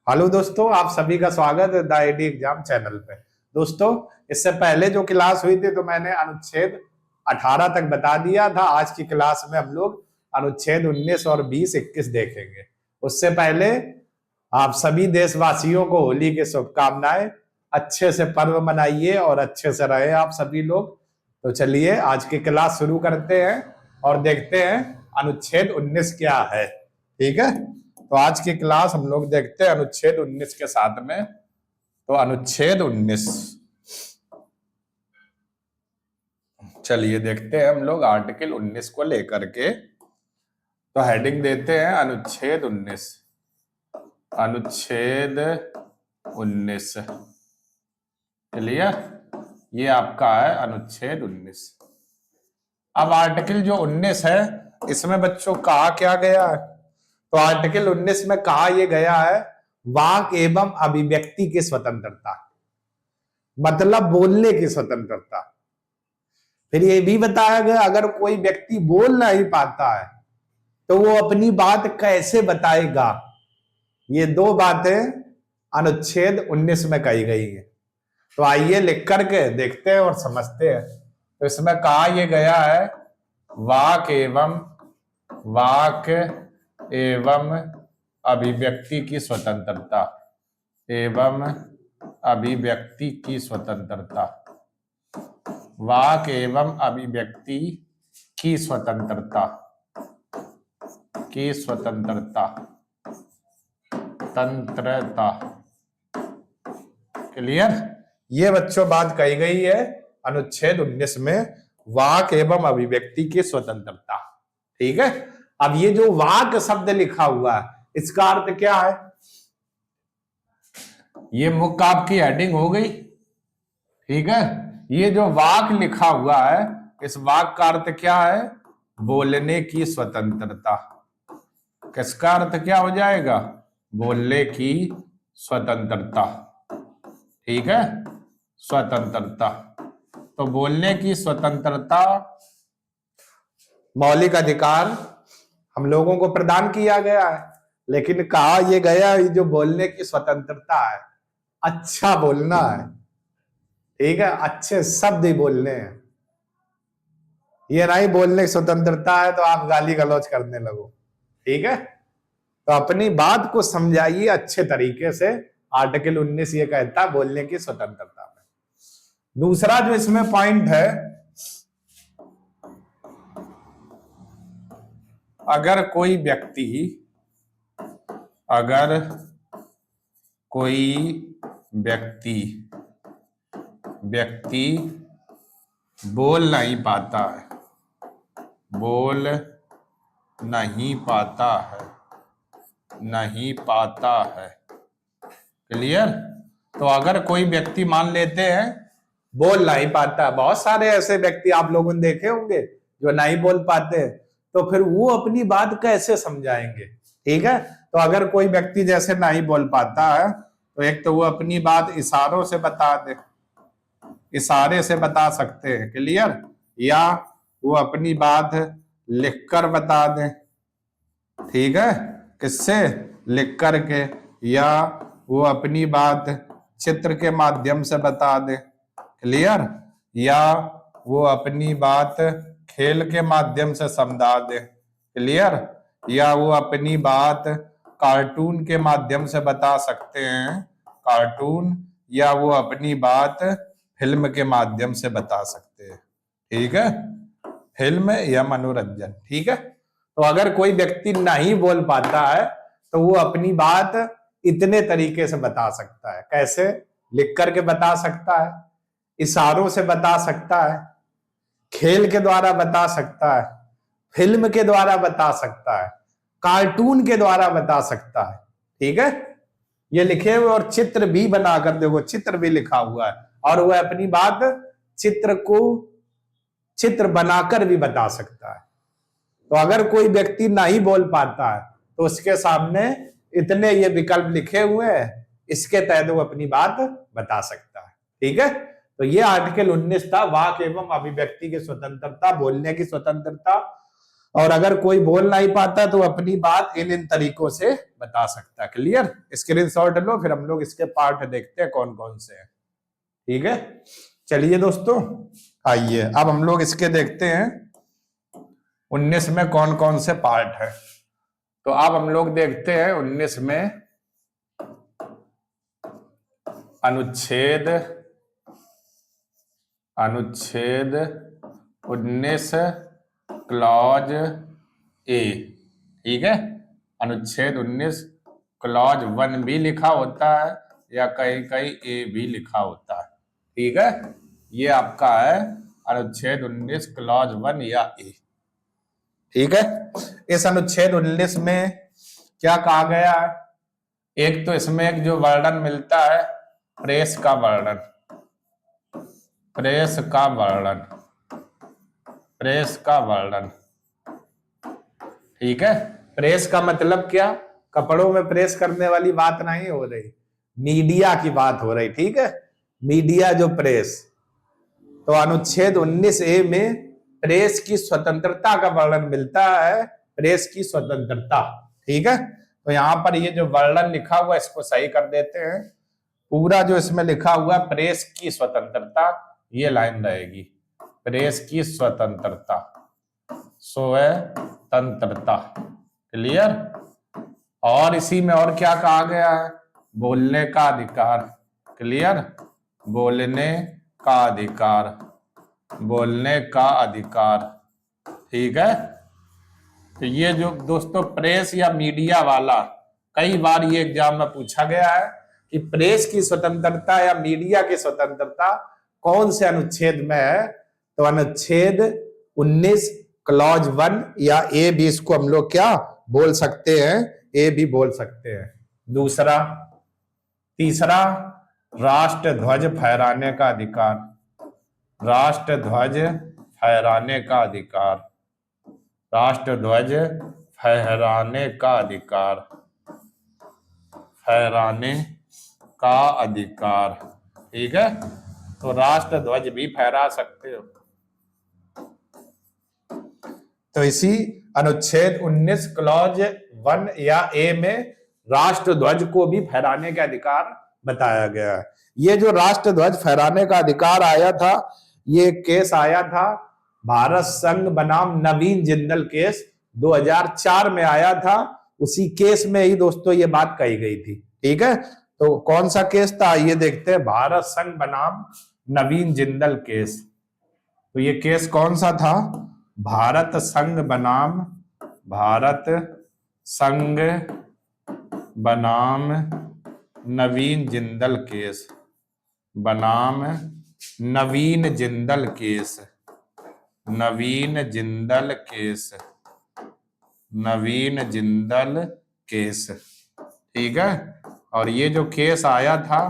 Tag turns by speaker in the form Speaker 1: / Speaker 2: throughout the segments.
Speaker 1: Hello दोस्तों, आप सभी का स्वागत है द आईडी एग्जाम चैनल पे। दोस्तों, इससे पहले जो क्लास हुई थी तो मैंने अनुच्छेद 18 तक बता दिया था। आज की क्लास में हम लोग अनुच्छेद 19 और 20, 21 देखेंगे। उससे पहले आप सभी देशवासियों को होली की शुभकामनाएं। अच्छे से पर्व मनाइए और अच्छे से रहे आप सभी लोग। तो चलिए आज की क्लास शुरू करते हैं और देखते हैं अनुच्छेद 19 क्या है। ठीक है, तो आज की क्लास हम लोग देखते हैं अनुच्छेद 19 के साथ में। तो अनुच्छेद 19, चलिए देखते हैं हम लोग आर्टिकल 19 को लेकर के। तो हेडिंग देते हैं अनुच्छेद 19। अनुच्छेद 19 क्लियर, ये आपका है अनुच्छेद 19। अब आर्टिकल जो 19 है इसमें बच्चों कहा क्या गया है? तो आर्टिकल 19 में कहा यह गया है वाक एवं अभिव्यक्ति की स्वतंत्रता, मतलब बोलने की स्वतंत्रता। फिर ये भी बताया गया अगर कोई व्यक्ति बोल नहीं पाता है तो वो अपनी बात कैसे बताएगा। ये दो बातें अनुच्छेद 19 में कही गई है। तो आइए लिख करके देखते हैं और समझते हैं। तो इसमें कहा यह गया है वाक एवं अभिव्यक्ति की स्वतंत्रता, एवं अभिव्यक्ति की स्वतंत्रता। वाक एवं अभिव्यक्ति की स्वतंत्रता, की स्वतंत्रता, तंत्रता। क्लियर, ये बच्चों बात कही गई है अनुच्छेद 19 में, वाक एवं अभिव्यक्ति की स्वतंत्रता। ठीक है, अब ये जो वाक शब्द लिखा हुआ है इसका अर्थ क्या है? ये मुख्य आपकी हेडिंग हो गई। ठीक है, ये जो वाक लिखा हुआ है इस वाक का अर्थ क्या है? बोलने की स्वतंत्रता। किसका अर्थ क्या हो जाएगा? बोलने की स्वतंत्रता। ठीक है, स्वतंत्रता। तो बोलने की स्वतंत्रता मौलिक अधिकार हम लोगों को प्रदान किया गया है, लेकिन कहा यह गया ये जो बोलने की स्वतंत्रता है अच्छा बोलना है। ठीक है, अच्छे शब्द ही बोलने हैं। ये नहीं बोलने की स्वतंत्रता है तो आप गाली गलौज करने लगो। ठीक है, तो अपनी बात को समझाइए अच्छे तरीके से। आर्टिकल 19 ये कहता है बोलने की स्वतंत्रता में। दूसरा जो इसमें पॉइंट है, अगर कोई व्यक्ति बोल नहीं पाता है, बोल नहीं पाता है। क्लियर, तो अगर कोई व्यक्ति मान लेते हैं बोल नहीं पाता, बहुत सारे ऐसे व्यक्ति आप लोगों ने देखे होंगे जो नहीं बोल पाते, तो फिर वो अपनी बात कैसे समझाएंगे? ठीक है, तो अगर कोई व्यक्ति जैसे नहीं बोल पाता है तो एक तो वो अपनी बात इशारों से बता दे, इशारे से बता सकते हैं। क्लियर, या वो अपनी बात लिखकर बता दे। ठीक है, किससे? लिख करके, या वो अपनी बात चित्र के माध्यम से बता दे। क्लियर, या वो अपनी बात खेल के माध्यम से समझा दे। क्लियर, या वो अपनी बात कार्टून के माध्यम से बता सकते हैं, कार्टून, या वो अपनी बात फिल्म के माध्यम से बता सकते हैं। ठीक है, फिल्म या मनोरंजन। ठीक है, तो अगर कोई व्यक्ति नहीं बोल पाता है तो वो अपनी बात इतने तरीके से बता सकता है। कैसे? लिख करके बता सकता है, इशारों से बता सकता है, खेल के द्वारा बता सकता है, फिल्म के द्वारा बता सकता है, कार्टून के द्वारा बता सकता है। ठीक है, ये लिखे हुए, और चित्र भी बनाकर देखो, चित्र भी लिखा हुआ है, और वह अपनी बात चित्र बनाकर भी बता सकता है। तो अगर कोई व्यक्ति नहीं बोल पाता है तो उसके सामने इतने ये विकल्प लिखे हुए हैं, इसके तहत वो अपनी बात बता सकता है। ठीक है, तो ये आर्टिकल 19 था, वाक एवं अभिव्यक्ति की स्वतंत्रता, बोलने की स्वतंत्रता। और अगर कोई बोल नहीं पाता तो अपनी बात इन इन तरीकों से बता सकता है। क्लियर? स्क्रीनशॉट लो, फिर हम लोग इसके पार्ट देखते हैं कौन कौन से हैं। ठीक है, चलिए दोस्तों, आइए अब हम लोग इसके देखते हैं 19 में कौन कौन से पार्ट है। तो अब हम लोग देखते हैं 19 में अनुच्छेद 19 क्लॉज ए। ठीक है, अनुच्छेद 19 क्लॉज 1 भी लिखा होता है या कहीं कहीं ए भी लिखा होता है। ठीक है, ये आपका है अनुच्छेद 19 क्लॉज 1 या ए। ठीक है, इस अनुच्छेद 19 में क्या कहा गया है? एक तो इसमें एक जो वर्णन मिलता है प्रेस का वर्णन, प्रेस का वर्णन, प्रेस का वर्णन। ठीक है, प्रेस का मतलब क्या? कपड़ों में प्रेस करने वाली बात नहीं हो रही, मीडिया की बात हो रही। ठीक है, मीडिया जो प्रेस। तो अनुच्छेद 19A में प्रेस की स्वतंत्रता का वर्णन मिलता है, प्रेस की स्वतंत्रता। ठीक है, तो यहां पर ये जो वर्णन लिखा हुआ इसको सही कर देते हैं। पूरा जो इसमें लिखा हुआ प्रेस की स्वतंत्रता, ये लाइन रहेगी, प्रेस की स्वतंत्रता, स्वतंत्रता। क्लियर? और इसी में और क्या कहा गया है? बोलने का अधिकार। क्लियर? बोलने का अधिकार, बोलने का अधिकार। ठीक है, तो ये जो दोस्तों प्रेस या मीडिया वाला, कई बार ये एग्जाम में पूछा गया है कि प्रेस की स्वतंत्रता या मीडिया की स्वतंत्रता कौन से अनुच्छेद में है? तो अनुच्छेद 19 क्लॉज 1 या ए भी इसको हम लोग क्या बोल सकते हैं? ए भी बोल सकते हैं। दूसरा, तीसरा, राष्ट्र ध्वज फहराने का अधिकार, राष्ट्र ध्वज फहराने का अधिकार, राष्ट्र ध्वज फहराने का अधिकार, फहराने का अधिकार। ठीक है, तो राष्ट्र ध्वज भी फहरा सकते हो। तो इसी अनुच्छेद 19 क्लॉज 1 या ए में राष्ट्र ध्वज को भी फहराने का अधिकार बताया गया है। ये जो राष्ट्र ध्वज फहराने का अधिकार आया था, ये केस आया था भारत संघ बनाम नवीन जिंदल केस 2004 में आया था। उसी केस में ही दोस्तों ये बात कही गई थी। ठीक है, तो कौन सा केस था ये देखते हैं, भारत संघ बनाम नवीन जिंदल केस। तो ये केस कौन सा था? भारत संघ बनाम, भारत संघ बनाम नवीन जिंदल केस, बनाम नवीन जिंदल केस, नवीन जिंदल केस, नवीन जिंदल केस। ठीक है, और ये जो केस आया था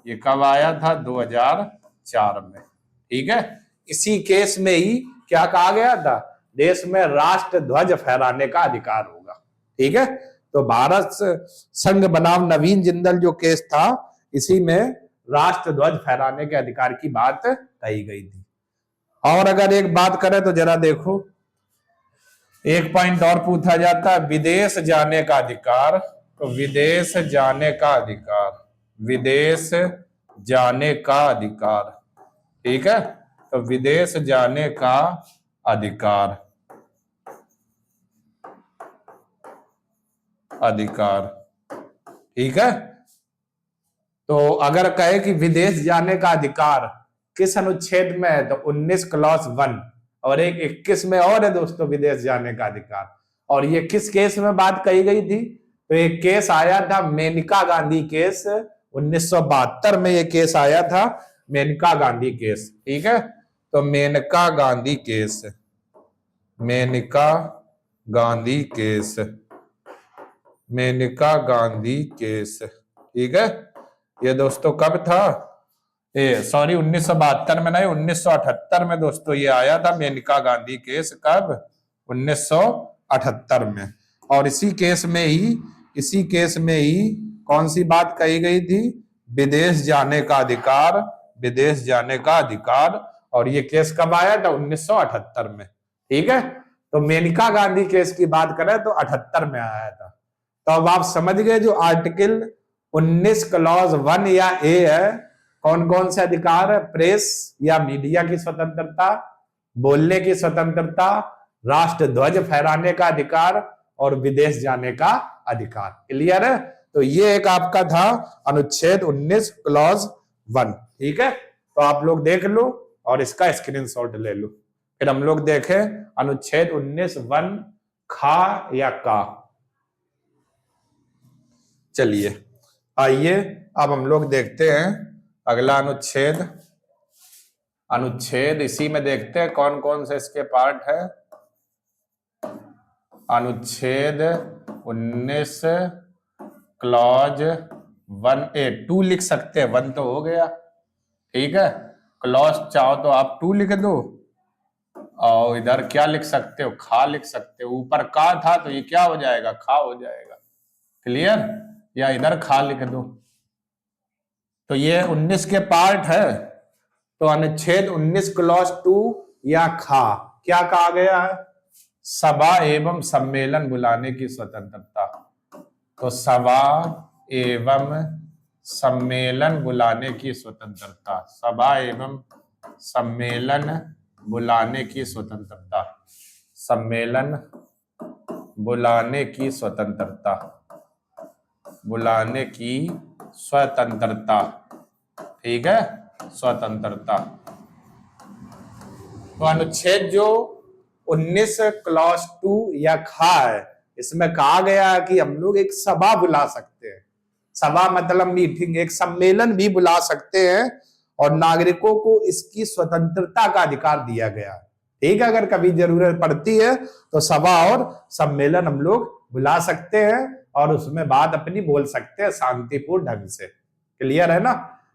Speaker 1: ये कब आया था? 2004 में। ठीक है, इसी केस में ही क्या कहा गया था? देश में राष्ट्र ध्वज फहराने का अधिकार होगा। ठीक है, तो भारत संघ बनाम नवीन जिंदल जो केस था, इसी में राष्ट्र ध्वज फहराने के अधिकार की बात कही गई थी। और अगर एक बात करें तो जरा देखो, एक पॉइंट और पूछा जाता है, विदेश जाने का अधिकार। तो विदेश जाने का अधिकार, विदेश जाने का अधिकार। ठीक है, तो विदेश जाने का अधिकार, अधिकार। ठीक है, तो अगर कहे कि विदेश जाने का अधिकार किस अनुच्छेद में है, तो 19 क्लॉज 1, और एक 21 में और है दोस्तों विदेश जाने का अधिकार। और ये किस केस में बात कही गई थी? तो एक केस आया था मेनका गांधी केस, 1972 में ये केस आया था, मेनका गांधी केस। ठीक है, तो Menaka Gandhi case, Menaka Gandhi case, Menaka Gandhi case. ठीक है, ये दोस्तों कब था? सॉरी 1972 में नहीं, 1978 में दोस्तों ये आया था मेनका गांधी केस। कब? 1978 में। और इसी केस में ही, इसी केस में ही कौन सी बात कही गई थी? विदेश जाने का अधिकार, विदेश जाने का अधिकार। और ये केस कब आया था? 1978 में। ठीक है, तो मेनका गांधी केस की बात करें तो 78 में आया था। तो अब आप समझ गए जो आर्टिकल 19 क्लॉज 1 या ए है, कौन कौन से अधिकार है? प्रेस या मीडिया की स्वतंत्रता, बोलने की स्वतंत्रता, राष्ट्र ध्वज फहराने का अधिकार और विदेश जाने का अधिकार। क्लियर है? तो ये एक आपका था अनुच्छेद 19 क्लॉज 1। ठीक है, तो आप लोग देख लो और इसका स्क्रीनशॉट ले लो। फिर हम लोग देखें अनुच्छेद 19 1 खा या का। चलिए आइए अब हम लोग देखते हैं अगला अनुच्छेद। अनुच्छेद इसी में देखते हैं कौन कौन से इसके पार्ट है। अनुच्छेद 19 क्लॉज 1A 2 लिख सकते हैं, 1 तो हो गया। ठीक है, क्लॉज चाहो तो आप 2 लिख दो और इधर क्या लिख सकते हो? खा लिख सकते हो। ऊपर का था तो ये क्या हो जाएगा? खा हो जाएगा। क्लियर? या इधर खा लिख दो। तो ये 19 के पार्ट है। तो अनुच्छेद 19 क्लॉज 2 या खा क्या कहा गया है? सभा एवं सम्मेलन बुलाने की स्वतंत्रता। तो सभा एवं सम्मेलन बुलाने की स्वतंत्रता, सभा एवं सम्मेलन बुलाने की स्वतंत्रता, सम्मेलन बुलाने की स्वतंत्रता, बुलाने की स्वतंत्रता। ठीक है, स्वतंत्रता। तो अनुच्छेद जो 19 क्लॉज 2 या खा है, इसमें कहा गया है कि हम लोग एक सभा बुला सकते हैं। सभा मतलब मीटिंग, एक सम्मेलन भी बुला सकते हैं और नागरिकों को इसकी स्वतंत्रता का अधिकार दिया गया है। ठीक है, अगर कभी जरूरत पड़ती है तो सभा और सम्मेलन हम लोग बुला सकते हैं और उसमें बात अपनी बोल सकते हैं शांतिपूर्ण ढंग से। क्लियर है ना?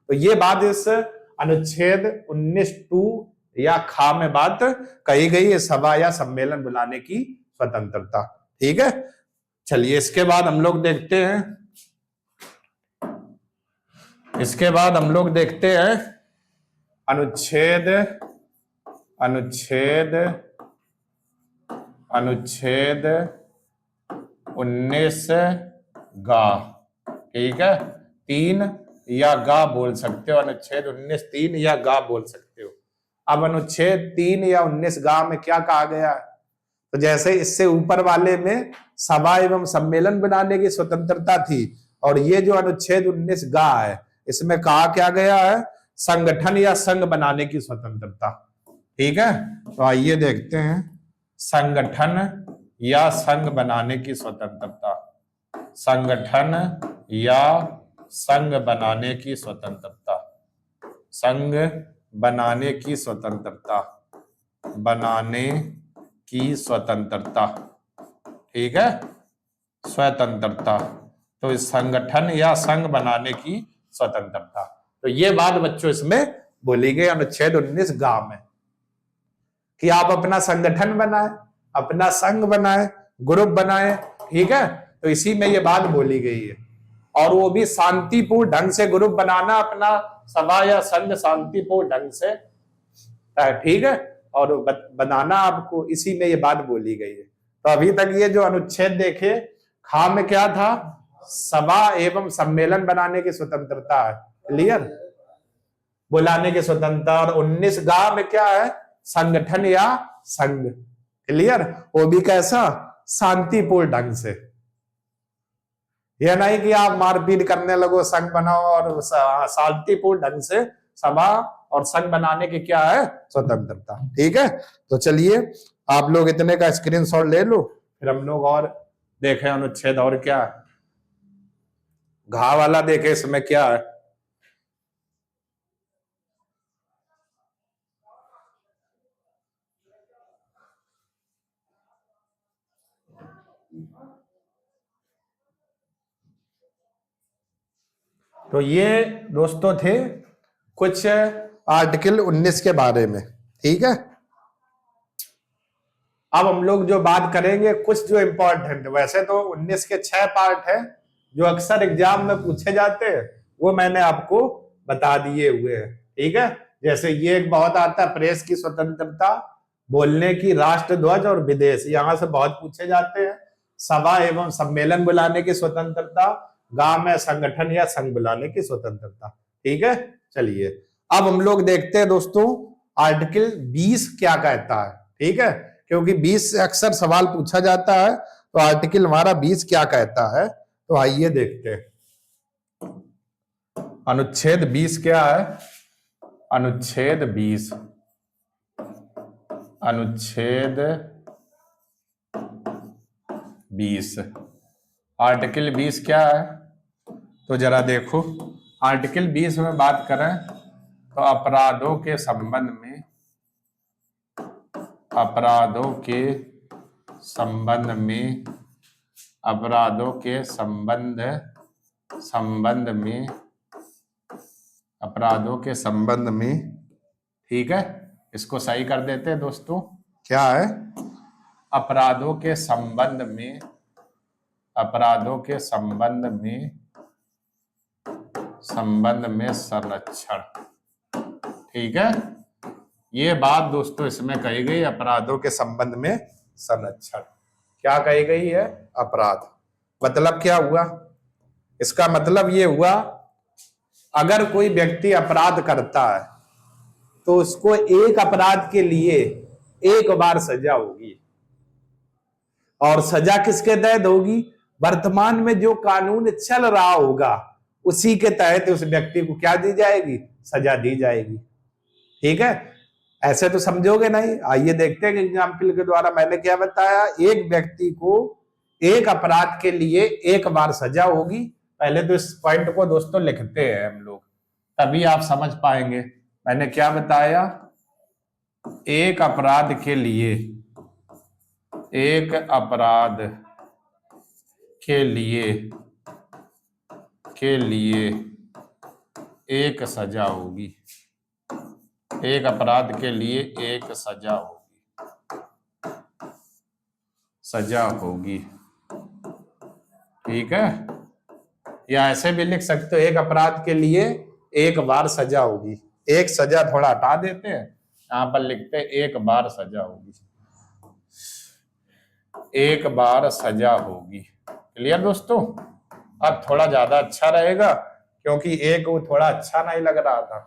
Speaker 1: तो ये बात इस अनुच्छेद 19(2) या खा में बात कही गई है, सभा या सम्मेलन बुलाने की स्वतंत्रता। ठीक है, चलिए इसके बाद हम लोग देखते हैं, इसके बाद हम लोग देखते हैं अनुच्छेद 19 गा। ठीक है, 3 या गा बोल सकते हो। अनुच्छेद 19 3 या गा बोल सकते हो। अब अनुच्छेद 3 या 19 गा में क्या कहा गया है? तो जैसे इससे ऊपर वाले में सभा एवं सम्मेलन बनाने की स्वतंत्रता थी, और ये जो अनुच्छेद 19 गा है इसमें कहा क्या गया है? संगठन या संघ बनाने की स्वतंत्रता। ठीक है, तो आइए देखते हैं संगठन या संघ बनाने की स्वतंत्रता, संगठन या संघ बनाने की स्वतंत्रता, संघ बनाने की स्वतंत्रता, बनाने की स्वतंत्रता। ठीक है, स्वतंत्रता। तो इस संगठन या संघ बनाने की स्वतंत्रता, तो ये बात बच्चों इसमें बोली गई अनुच्छेद 19 गा में कि आप अपना संगठन बनाए, अपना संघ बनाए, ग्रुप बनाए। ठीक है, तो इसी में ये बात बोली गई है, और वो भी शांतिपूर्ण ढंग से ग्रुप बनाना, अपना सभा या संघ शांतिपूर्ण ढंग से। ठीक है, और बनाना आपको, इसी में ये बात बोली गई है। तो अभी तक ये जो अनुच्छेद देखे, खा में क्या था? सभा एवं सम्मेलन बनाने की स्वतंत्रता है। क्लियर? बुलाने की स्वतंत्रता। और 19 गा में क्या है? संगठन या संघ। क्लियर? वो भी कैसा? शांतिपूर्ण ढंग से। यह नहीं कि आप मारपीट करने लगो, संघ बनाओ, और शांतिपूर्ण ढंग से सभा और संघ बनाने की क्या है? स्वतंत्रता। ठीक है, तो चलिए आप लोग इतने का स्क्रीनशॉट ले लो, फिर हम लोग और देखें अनुच्छेद और क्या है। घा वाला देखे इसमें क्या है। तो ये दोस्तों थे कुछ आर्टिकल 19 के बारे में। ठीक है, अब हम लोग जो बात करेंगे कुछ जो इंपॉर्टेंट, वैसे तो 19 के 6 पार्ट है जो अक्सर एग्जाम में पूछे जाते हैं, वो मैंने आपको बता दिए हुए हैं। ठीक है, जैसे ये एक बहुत आता है, प्रेस की स्वतंत्रता, बोलने की राष्ट्र ध्वज और विदेश, यहां से बहुत पूछे जाते हैं। सभा एवं सम्मेलन बुलाने की स्वतंत्रता, गांव में संगठन या संघ बुलाने की स्वतंत्रता। ठीक है, चलिए अब हम लोग देखते हैं दोस्तों आर्टिकल 20 क्या कहता है। ठीक है, क्योंकि 20 से अक्सर सवाल पूछा जाता है, तो आर्टिकल हमारा 20 क्या कहता है, तो आइए देखते हैं। अनुच्छेद 20 क्या है? अनुच्छेद 20, अनुच्छेद 20, आर्टिकल 20 क्या है? तो जरा देखो, आर्टिकल 20 में बात करें तो अपराधों के संबंध में, अपराधों के संबंध में, अपराधों के संबंध में, अपराधों के संबंध में, ठीक है, इसको सही कर देते हैं दोस्तों। क्या है? अपराधों के संबंध में, अपराधों के संबंध में संरक्षण। ठीक है, ये बात दोस्तों इसमें कही गई, अपराधों के संबंध में संरक्षण। क्या कही गई है? अपराध मतलब क्या हुआ? इसका मतलब ये हुआ, अगर कोई व्यक्ति अपराध करता है तो उसको एक अपराध के लिए एक बार सजा होगी, और सजा किसके तहत होगी? वर्तमान में जो कानून चल रहा होगा उसी के तहत उस व्यक्ति को क्या दी जाएगी? सजा दी जाएगी। ठीक है, ऐसे तो समझोगे नहीं। आइए देखते हैं एग्जाम्पल के द्वारा मैंने क्या बताया। एक व्यक्ति को एक अपराध के लिए एक बार सजा होगी। पहले तो इस पॉइंट को दोस्तों लिखते हैं हम लोग, तभी आप समझ पाएंगे। मैंने क्या बताया? एक अपराध के लिए, एक अपराध के लिए एक सजा होगी, एक अपराध के लिए एक सजा होगी, सजा होगी। ठीक है, या ऐसे भी लिख सकते हो, एक अपराध के लिए एक बार सजा होगी। एक सजा थोड़ा हटा देते हैं, यहां पर लिखते हैं एक बार सजा होगी, एक बार सजा होगी। क्लियर दोस्तों? अब थोड़ा ज्यादा अच्छा रहेगा, क्योंकि एक वो थोड़ा अच्छा नहीं लग रहा था।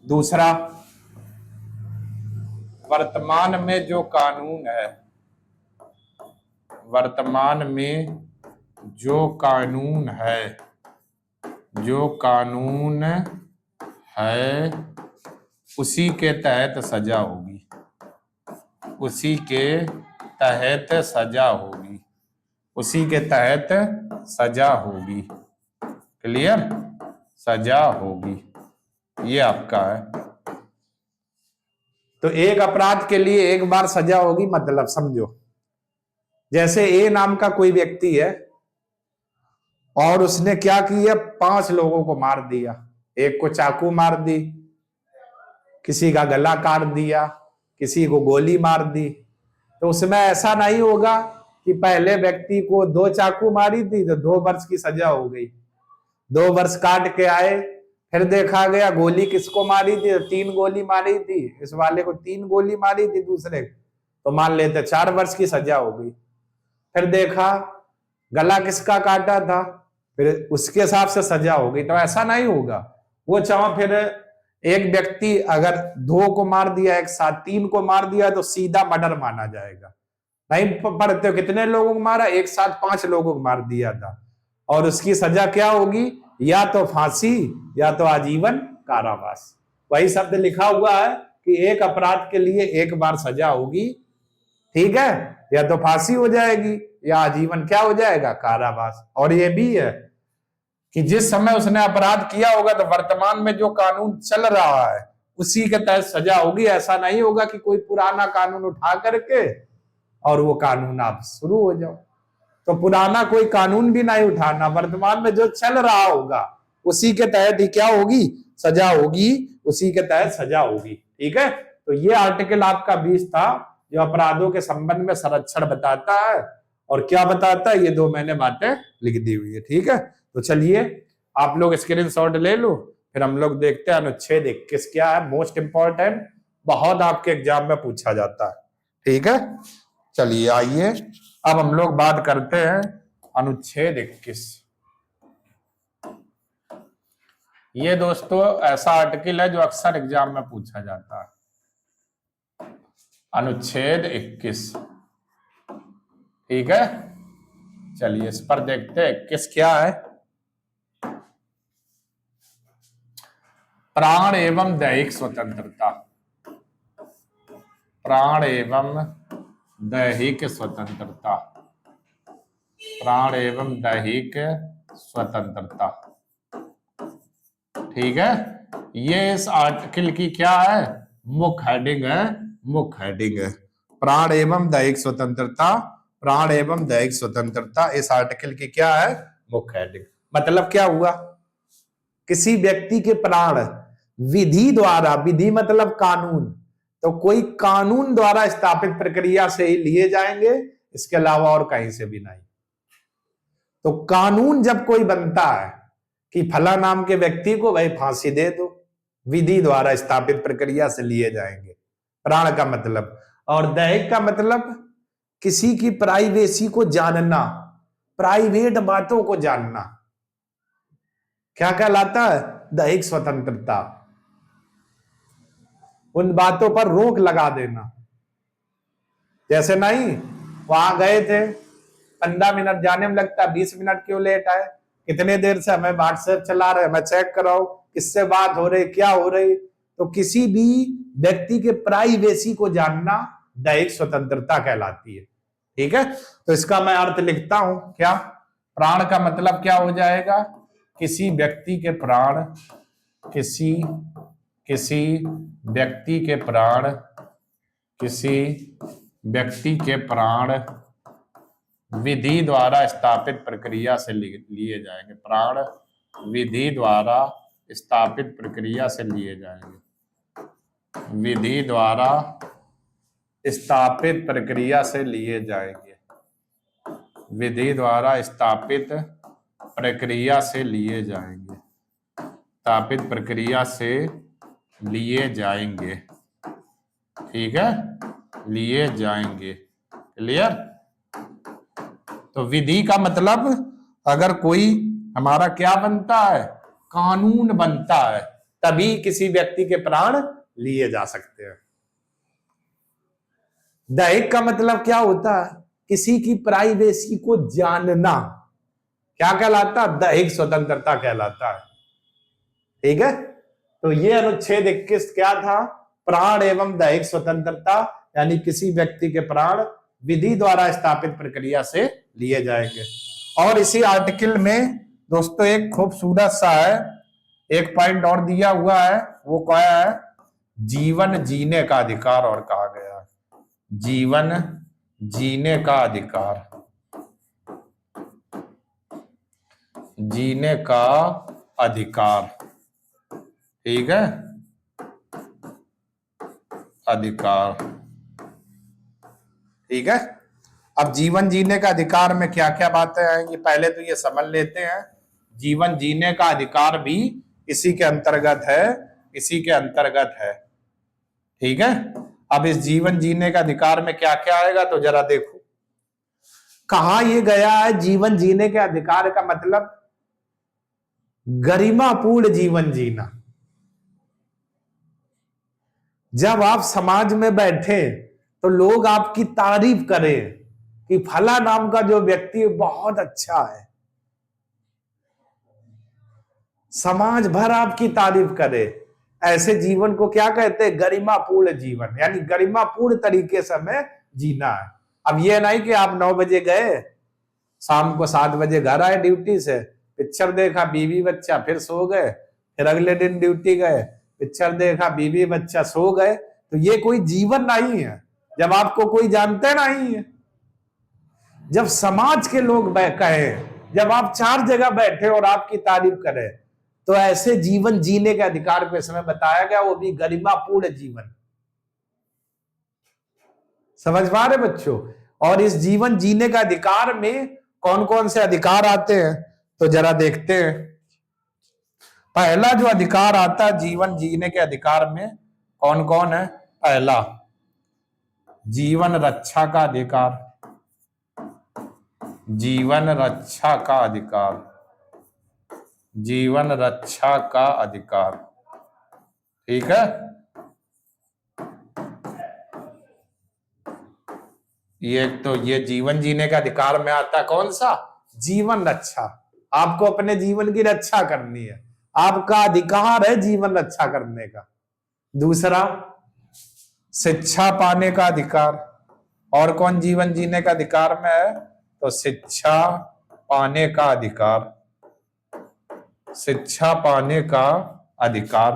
Speaker 1: दूसरा, वर्तमान में जो कानून है, वर्तमान में जो कानून है, जो कानून है उसी के तहत सजा होगी, उसी के तहत सजा होगी, उसी के तहत सजा होगी। क्लियर? सजा होगी, ये आपका है। तो एक अपराध के लिए एक बार सजा होगी, मतलब समझो, जैसे ए नाम का कोई व्यक्ति है और उसने क्या किया? 5 लोगों को मार दिया। एक को चाकू मार दी, किसी का गला काट दिया, किसी को गोली मार दी। तो उसमें ऐसा नहीं होगा कि पहले व्यक्ति को 2 चाकू मारी थी तो 2 वर्ष की सजा हो गई, 2 वर्ष काट के आए, फिर देखा गया गोली किसको मारी थी? 3 गोली मारी थी, इस वाले को 3 गोली मारी थी, दूसरे तो मान लेते 4 वर्ष की सजा हो गई। फिर देखा गला किसका काटा था, फिर उसके हिसाब से सजा हो गई। तो ऐसा नहीं होगा। वो चाहे फिर एक व्यक्ति अगर 2 को मार दिया एक साथ, 3 को मार दिया तो सीधा मर्डर माना जाएगा। नहीं पढ़ते हो कितने लोगों को मारा? एक साथ 5 लोगों को मार दिया था, और उसकी सजा क्या होगी? या तो फांसी या तो आजीवन कारावास। वही शब्द लिखा हुआ है कि एक अपराध के लिए एक बार सजा होगी। ठीक है, या तो फांसी हो जाएगी या आजीवन क्या हो जाएगा? कारावास। और ये भी है कि जिस समय उसने अपराध किया होगा तो वर्तमान में जो कानून चल रहा है उसी के तहत सजा होगी। ऐसा नहीं होगा कि कोई पुराना कानून उठा करके और वो कानून आप शुरू हो जाओ। तो पुराना कोई कानून भी नहीं उठाना, वर्तमान में जो चल रहा होगा उसी के तहत ही क्या होगी? सजा होगी, उसी के तहत सजा होगी। ठीक है, तो ये आर्टिकल आपका 20 था, जो अपराधों के संबंध में संरक्षण बताता है। और क्या बताता है? ये 2 मैंने बातें लिख दी हुई है। ठीक है, तो चलिए आप लोग स्क्रीनशॉट ले लो, फिर हम लोग देखते हैं अनुच्छेद 21 क्या है, मोस्ट इंपॉर्टेंट बहुत आपके एग्जाम में पूछा जाता है। ठीक है, चलिए आइए अब हम लोग बात करते हैं अनुच्छेद 21। ये दोस्तों ऐसा आर्टिकल है जो अक्सर एग्जाम में पूछा जाता है, अनुच्छेद 21। ठीक है, चलिए इस पर देखते हैं 21 क्या है। प्राण एवं दैहिक स्वतंत्रता, प्राण एवं दैहिक स्वतंत्रता, प्राण एवं दैहिक स्वतंत्रता। ठीक है, ये इस आर्टिकल की क्या है, मुख्य हेडिंग है, मुख्य हेडिंग है। प्राण एवं दैहिक स्वतंत्रता, प्राण एवं दैहिक स्वतंत्रता इस आर्टिकल की क्या है, मुख्य हेडिंग। मतलब क्या हुआ, किसी व्यक्ति के प्राण विधि द्वारा, विधि मतलब कानून, तो कोई कानून द्वारा स्थापित प्रक्रिया से ही लिए जाएंगे, इसके अलावा और कहीं से भी नहीं। तो कानून जब कोई बनता है कि फला नाम के व्यक्ति को भाई फांसी दे दो, विधि द्वारा स्थापित प्रक्रिया से लिए जाएंगे, प्राण का मतलब। और दैहिक का मतलब किसी की प्राइवेसी को जानना, प्राइवेट बातों को जानना, क्या कहलाता है, दैहिक स्वतंत्रता। उन बातों पर रोक लगा देना। जैसे नहीं, वहां गए थे, 15 मिनट जाने में लगता, 20 मिनट क्यों लेट आए, कितने देर से हमें व्हाट्सएप चला रहे, मैं चेक कराऊं किससे बात हो रही, क्या हो रही। तो किसी भी व्यक्ति के प्राइवेसी को जानना दैहिक स्वतंत्रता कहलाती है। ठीक है, तो इसका मैं अर्थ लिखता हूं, क्या, प्राण का मतलब क्या हो जाएगा, किसी व्यक्ति के प्राण, किसी व्यक्ति के प्राण, किसी व्यक्ति के प्राण विधि द्वारा स्थापित प्रक्रिया से लिए जाएंगे, प्राण विधि द्वारा स्थापित प्रक्रिया से लिए जाएंगे, विधि द्वारा स्थापित प्रक्रिया से लिए जाएंगे, विधि द्वारा स्थापित प्रक्रिया से लिए जाएंगे, स्थापित प्रक्रिया से लिए जाएंगे। ठीक है, लिए जाएंगे, क्लियर। तो विधि का मतलब अगर कोई हमारा क्या बनता है, कानून बनता है, तभी किसी व्यक्ति के प्राण लिए जा सकते हैं। दैहिक का मतलब क्या होता है, किसी की प्राइवेसी को जानना, क्या कहलाता, दैहिक स्वतंत्रता कहलाता है। ठीक है, तो ये अनुच्छेद 21 क्या था, प्राण एवं दैहिक स्वतंत्रता, यानी किसी व्यक्ति के प्राण विधि द्वारा स्थापित प्रक्रिया से लिए जाएंगे। और इसी आर्टिकल में दोस्तों एक खूबसूरत सा है, एक पॉइंट और दिया हुआ है, वो क्या है, जीवन जीने का अधिकार और कहा गया है, जीवन जीने का अधिकार, जीने का अधिकार। ठीक है, अधिकार। ठीक है, अब जीवन जीने का अधिकार में क्या क्या बातें आएंगी, पहले तो ये समझ लेते हैं। जीवन जीने का अधिकार भी इसी के अंतर्गत है, इसी के अंतर्गत है। ठीक है, अब इस जीवन जीने का अधिकार में क्या क्या आएगा, तो जरा देखो, कहा यह गया है जीवन जीने के अधिकार का मतलब गरिमापूर्ण जीवन जीना। जब आप समाज में बैठे तो लोग आपकी तारीफ करें कि फला नाम का जो व्यक्ति बहुत अच्छा है, समाज भर आपकी तारीफ करे, ऐसे जीवन को क्या कहते हैं, गरिमापूर्ण जीवन, यानी गरिमापूर्ण तरीके से हमें जीना है। अब ये नहीं कि आप 9 बजे गए, शाम को 7 बजे घर आए ड्यूटी से, पिक्चर देखा, बीवी बच्चा, फिर सो गए, फिर अगले दिन ड्यूटी गए, पिक्चर देखा, बीवी बच्चा, सो गए, तो ये कोई जीवन नहीं है। जब आपको कोई जानते नहीं है, जब समाज के लोग कहें, जब आप 4 जगह बैठे और आपकी तारीफ करें, तो ऐसे जीवन जीने के अधिकार को इसमें बताया गया, वो भी गरिमापूर्ण जीवन। समझ पा रहे बच्चों। और इस जीवन जीने का अधिकार में कौन कौन से अधिकार आते हैं, तो जरा देखते हैं। पहला जो अधिकार आता है जीवन जीने के अधिकार में, कौन कौन है, पहला, जीवन रक्षा का अधिकार, जीवन रक्षा का अधिकार, जीवन रक्षा का अधिकार। ठीक है, ये तो ये जीवन जीने का अधिकार में आता है कौन सा, जीवन रक्षा। आपको अपने जीवन की रक्षा करनी है, आपका अधिकार है जीवन रक्षा करने का। दूसरा, शिक्षा पाने का अधिकार। और कौन जीवन जीने का अधिकार में है, तो शिक्षा पाने का अधिकार, शिक्षा पाने का अधिकार।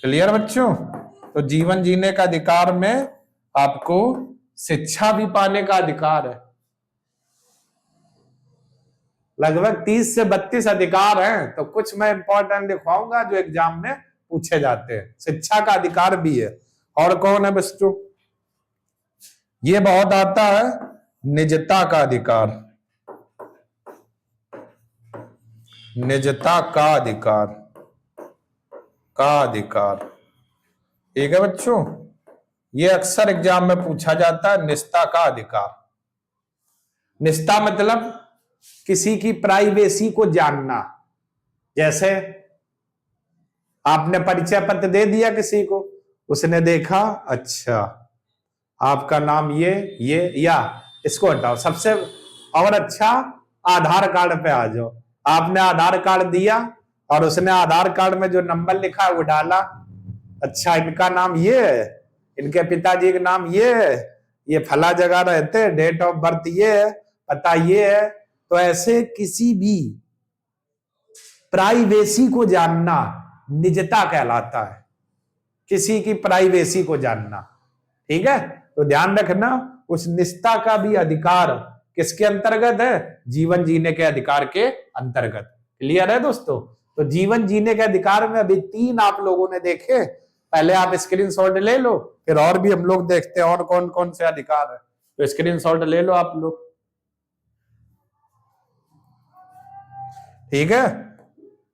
Speaker 1: क्लियर बच्चों, तो जीवन जीने का अधिकार में आपको शिक्षा भी पाने का अधिकार है। लगभग 30 से 32 अधिकार हैं, तो कुछ मैं इंपॉर्टेंट दिखाऊंगा जो एग्जाम में पूछे जाते हैं। शिक्षा का अधिकार भी है। और कौन है बच्चों, ये बहुत आता है, निजता का अधिकार, निजता का अधिकार, का अधिकार। ठीक है बच्चों, ये अक्सर एग्जाम में पूछा जाता है, निजता का अधिकार। निजता मतलब किसी की प्राइवेसी को जानना। जैसे आपने परिचय पत्र दे दिया किसी को, उसने देखा, अच्छा आपका नाम ये या इसको हटाओ, सबसे और अच्छा आधार कार्ड पे आ जाओ। आपने आधार कार्ड दिया और उसने आधार कार्ड में जो नंबर लिखा है वो डाला, अच्छा इनका नाम ये है, इनके पिताजी का नाम ये है, ये फला जगह रहते हैं, डेट ऑफ बर्थ ये है, पता ये है। तो ऐसे किसी भी प्राइवेसी को जानना निजता कहलाता है, किसी की प्राइवेसी को जानना। ठीक है, तो ध्यान रखना, उस निजता का भी अधिकार किसके अंतर्गत है, जीवन जीने के अधिकार के अंतर्गत। क्लियर है दोस्तों, तो जीवन जीने के अधिकार में अभी 3 आप लोगों ने देखे, पहले आप स्क्रीनशॉट ले लो, फिर और भी हम लोग देखते हैं और कौन कौन से अधिकार है। तो स्क्रीनशॉट ले लो आप लोग। ठीक है,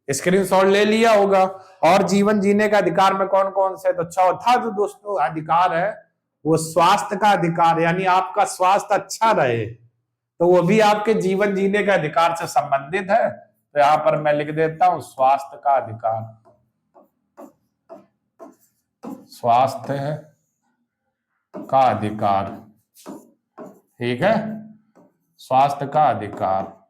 Speaker 1: स्क्रीनशॉट ले लिया होगा। और जीवन जीने का अधिकार में कौन कौन से, तो चौथा जो दोस्तों अधिकार है वो स्वास्थ्य का अधिकार, यानी आपका स्वास्थ्य अच्छा रहे, तो वो भी आपके जीवन जीने के अधिकार से संबंधित है। तो यहां पर मैं लिख देता हूं स्वास्थ्य का अधिकार, स्वास्थ्य का अधिकार। ठीक है, स्वास्थ्य का अधिकार।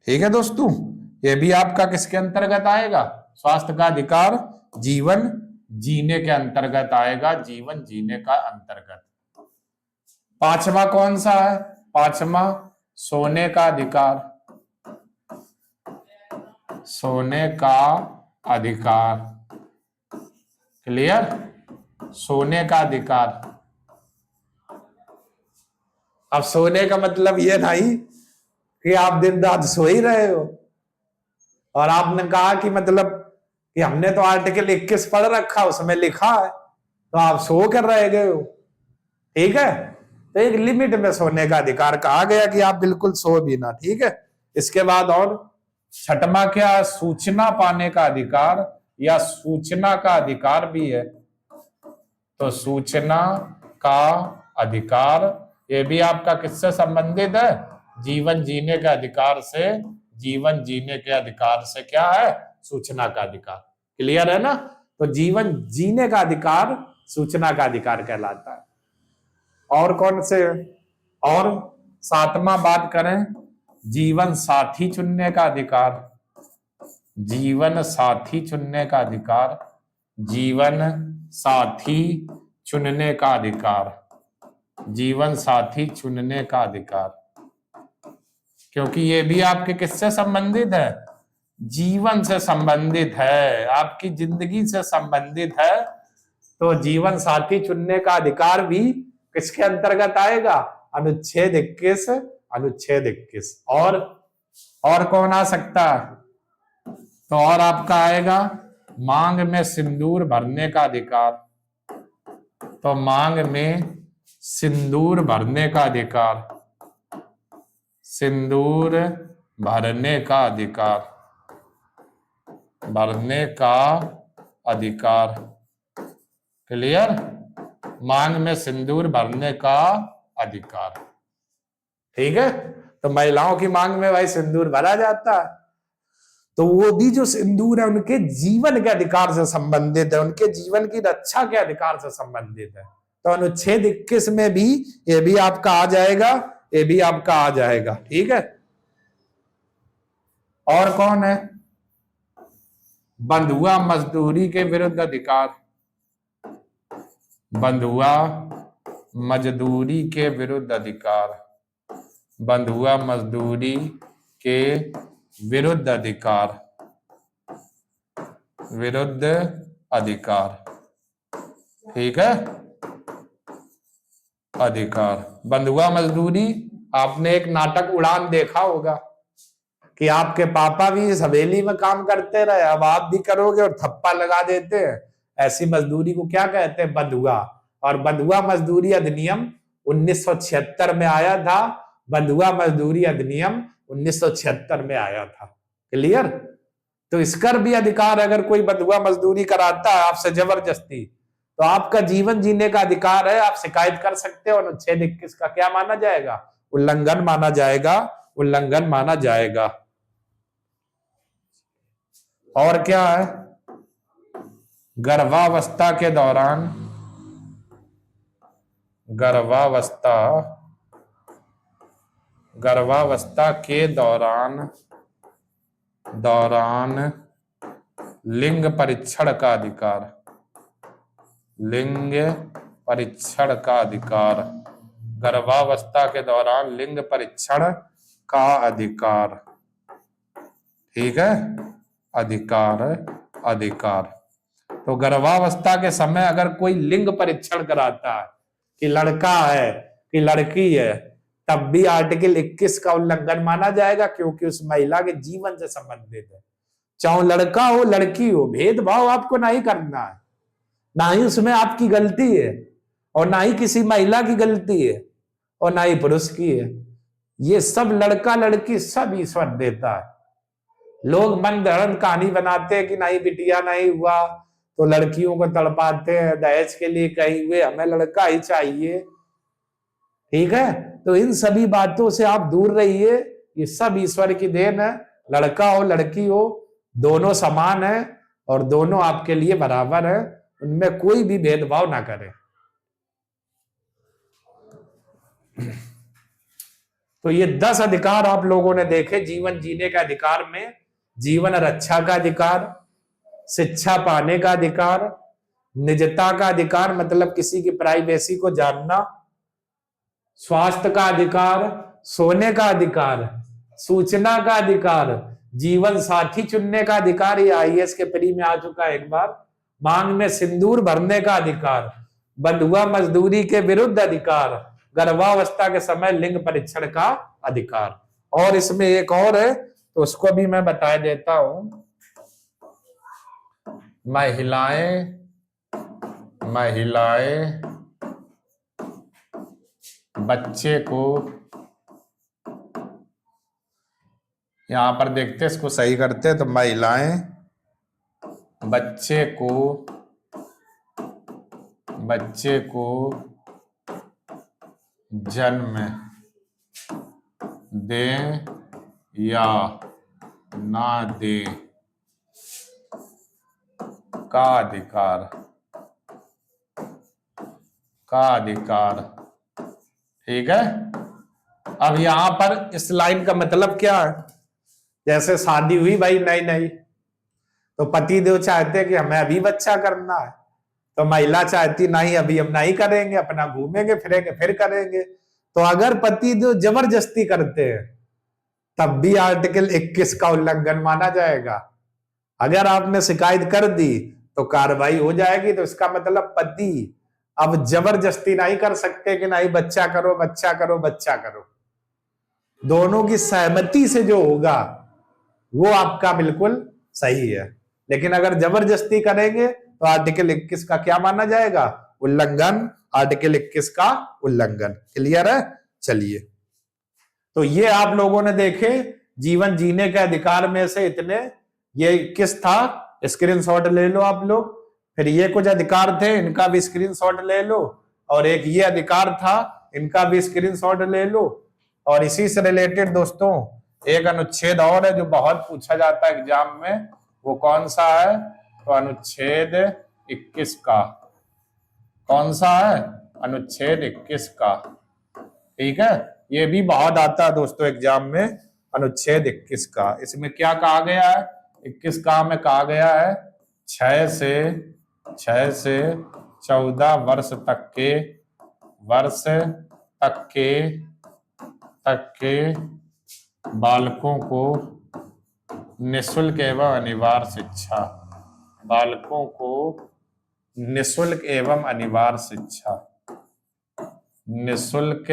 Speaker 1: ठीक है दोस्तों, ये भी आपका किसके अंतर्गत आएगा, स्वास्थ्य का अधिकार जीवन जीने के अंतर्गत आएगा, जीवन जीने का अंतर्गत। 5वां कौन सा है, 5वां सोने का अधिकार, सोने का अधिकार। क्लियर, सोने का अधिकार। अब सोने का मतलब ये नहीं कि आप दिन रात सो ही रहे हो, और आपने कहा कि मतलब कि हमने तो आर्टिकल 21 पढ़ रखा, उसमें लिखा है, तो आप सो कर रह गए हो। ठीक है, तो एक लिमिट में सोने का अधिकार कहा गया कि आप बिल्कुल सो भी ना। ठीक है, इसके बाद और 6वां क्या, सूचना पाने का अधिकार या सूचना का अधिकार भी है। तो सूचना का अधिकार, ये भी आपका किससे संबंधित है, जीवन जीने के अधिकार से। जीवन जीने के अधिकार से क्या है, सूचना का अधिकार। क्लियर है ना, तो जीवन जीने का अधिकार सूचना का अधिकार कहलाता है। और कौन से, और 7वां बात करें, जीवन साथी चुनने का अधिकार, जीवन साथी चुनने का अधिकार, जीवन साथी चुनने का अधिकार, जीवन साथी चुनने का अधिकार। क्योंकि ये भी आपके किससे संबंधित है, जीवन से संबंधित है, आपकी जिंदगी से संबंधित है। तो जीवन साथी चुनने का अधिकार भी किसके अंतर्गत आएगा, अनुच्छेद 21, अनुच्छेद 21। और कौन आ सकता है, तो और आपका आएगा मांग में सिंदूर भरने का अधिकार। तो मांग में सिंदूर भरने का अधिकार, सिंदूर भरने का अधिकार। भरने का अधिकार। क्लियर? मांग में सिंदूर भरने का अधिकार। ठीक है, तो महिलाओं की मांग में भाई सिंदूर भरा जाता है, तो वो भी जो सिंदूर है उनके जीवन के अधिकार से संबंधित है, उनके जीवन की रक्षा के अधिकार से संबंधित है। तो अनुच्छेद 21 में भी ये भी आपका आ जाएगा, ये भी आपका आ जाएगा। ठीक है, और कौन है? बंधुआ मजदूरी के विरुद्ध अधिकार। बंधुआ मजदूरी के विरुद्ध अधिकार। बंधुआ मजदूरी के विरुद्ध अधिकार। विरुद्ध अधिकार। ठीक है, अधिकार। बंधुआ मजदूरी, आपने एक नाटक उड़ान देखा होगा कि आपके पापा भी इस हवेली में काम करते रहे, अब आप भी करोगे और थप्पा लगा देते हैं। ऐसी मजदूरी को क्या कहते हैं? बंधुआ। और बंधुआ मजदूरी अधिनियम 1976 में आया था। बंधुआ मजदूरी अधिनियम 1976 में आया था। क्लियर? तो इसका भी अधिकार, अगर कोई बंधुआ मजदूरी कराता है आपसे जबरदस्ती, तो आपका जीवन जीने का अधिकार है, आप शिकायत कर सकते हो। अनुच्छेद 21 का क्या माना जाएगा? उल्लंघन माना जाएगा। उल्लंघन माना जाएगा। और क्या है? गर्भावस्था के दौरान, गर्भावस्था के दौरान लिंग परीक्षण का अधिकार। लिंग परीक्षण का अधिकार। गर्भावस्था के दौरान लिंग परीक्षण का अधिकार। ठीक है, अधिकार। अधिकार। तो गर्भावस्था के समय अगर कोई लिंग परीक्षण कराता है कि लड़का है कि लड़की है, तब भी आर्टिकल 21 का उल्लंघन माना जाएगा, क्योंकि उस महिला के जीवन से संबंधित है। चाहे लड़का हो लड़की हो, भेदभाव आपको नहीं करना है, ना ही उसमें आपकी गलती है, और ना ही किसी महिला की गलती है, और ना ही पुरुष की है। ये सब लड़का लड़की सब ईश्वर देता है। लोग मन गढ़ंत कहानी बनाते हैं कि नहीं बिटिया नहीं हुआ तो लड़कियों को तड़पाते हैं, दहेज के लिए कहीं हुए, हमें लड़का ही चाहिए। ठीक है, तो इन सभी बातों से आप दूर रहिए। ये सब ईश्वर की देन है। लड़का हो लड़की हो, दोनों समान है और दोनों आपके लिए बराबर है, उनमें कोई भी भेदभाव ना करें। तो ये 10 अधिकार आप लोगों ने देखे जीवन जीने का अधिकार में। जीवन रक्षा का अधिकार, शिक्षा पाने का अधिकार, निजता का अधिकार मतलब किसी की प्राइवेसी को जानना, स्वास्थ्य का अधिकार, सोने का अधिकार, सूचना का अधिकार, जीवन साथी चुनने का अधिकार, ये आईएएस के प्री में आ चुका है एक बार, मांग में सिंदूर भरने का अधिकार, बंधुआ मजदूरी के विरुद्ध अधिकार, गर्भावस्था के समय लिंग परीक्षण का अधिकार। और इसमें एक और है तो उसको भी मैं बता देता हूं। महिलाएं बच्चे को, यहां पर देखते इसको सही करते तो महिलाएं बच्चे को जन्म दें या ना दें का अधिकार। ठीक है, अब यहां पर इस लाइन का मतलब क्या है? जैसे शादी हुई भाई नई नई, तो पति देव चाहते हैं कि हमें अभी बच्चा करना है, तो महिला चाहती नहीं अभी हम नहीं करेंगे, अपना घूमेंगे फिरेंगे फिर करेंगे। तो अगर पति देव जबरदस्ती करते हैं तब भी आर्टिकल 21 का उल्लंघन माना जाएगा। अगर आपने शिकायत कर दी तो कार्रवाई हो जाएगी। तो इसका मतलब पति अब जबरदस्ती नहीं कर सकते कि नहीं बच्चा करो बच्चा करो बच्चा करो। दोनों की सहमति से जो होगा वो आपका बिल्कुल सही है। लेकिन अगर जबरदस्ती करेंगे तो आर्टिकल 21 का क्या माना जाएगा? उल्लंघन। आर्टिकल 21 का उल्लंघन। क्लियर है? चलिए, तो ये आप लोगों ने देखे जीवन जीने के अधिकार में से इतने ये 21 था, स्क्रीनशॉट ले लो आप लोग। फिर ये कुछ अधिकार थे, इनका भी स्क्रीनशॉट ले लो। और एक ये अधिकार था, इनका भी स्क्रीनशॉट ले लो। और इसी से रिलेटेड दोस्तों एक अनुच्छेद और है जो बहुत पूछा जाता है एग्जाम में, वो कौन सा है? तो अनुच्छेद 21 का। कौन सा है? अनुच्छेद 21 का। ठीक है, ये भी बहुत आता है दोस्तों एग्जाम में, अनुच्छेद 21 का। इसमें क्या कहा गया है? 21 का में कहा गया है 6 से 14 वर्ष तक के बालकों को निःशुल्क एवं अनिवार्य शिक्षा, बालकों को निःशुल्क एवं अनिवार्य शिक्षा, निःशुल्क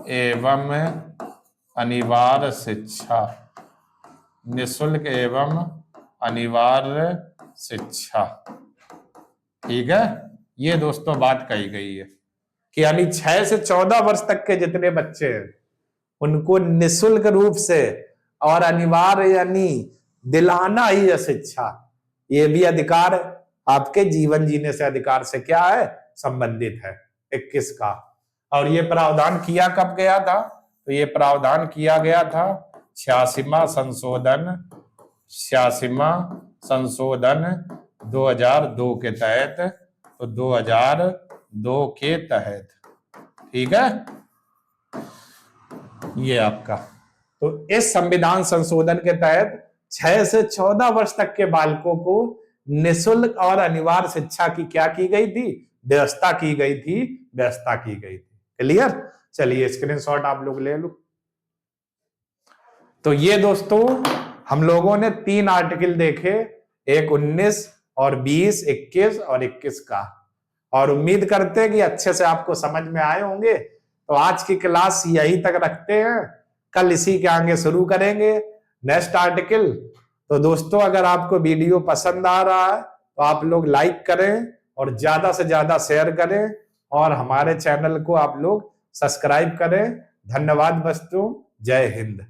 Speaker 1: एवं अनिवार्य शिक्षा, निःशुल्क एवं अनिवार्य शिक्षा। ठीक है, ये दोस्तों बात कही गई है कि यानी 6 से 14 वर्ष तक के जितने बच्चे हैं उनको निःशुल्क रूप से और अनिवार्य यानी दिलाना ही है शिक्षा। ये भी अधिकार आपके जीवन जीने से अधिकार से क्या है? संबंधित है 21 का। और ये प्रावधान किया कब गया था? तो ये प्रावधान किया गया था 86वां संशोधन 2002 के तहत। तो 2002 के तहत, ठीक है, ये आपका। तो इस संविधान संशोधन के तहत 6 से 14 वर्ष तक के बालकों को निःशुल्क और अनिवार्य शिक्षा की क्या की गई थी? व्यवस्था की गई थी। क्लियर? चलिए स्क्रीनशॉट आप लोग ले लो। तो ये दोस्तों हम लोगों ने 3 आर्टिकल देखे, एक 19 और 20, 21 और 21 का। और उम्मीद करते हैं कि अच्छे से आपको समझ में आए होंगे। तो आज की क्लास यही तक रखते हैं, कल इसी के आगे शुरू करेंगे नेक्स्ट आर्टिकल। तो दोस्तों अगर आपको वीडियो पसंद आ रहा है तो आप लोग लाइक करें और ज्यादा से ज्यादा शेयर करें और हमारे चैनल को आप लोग सब्सक्राइब करें। धन्यवाद दोस्तों, जय हिंद।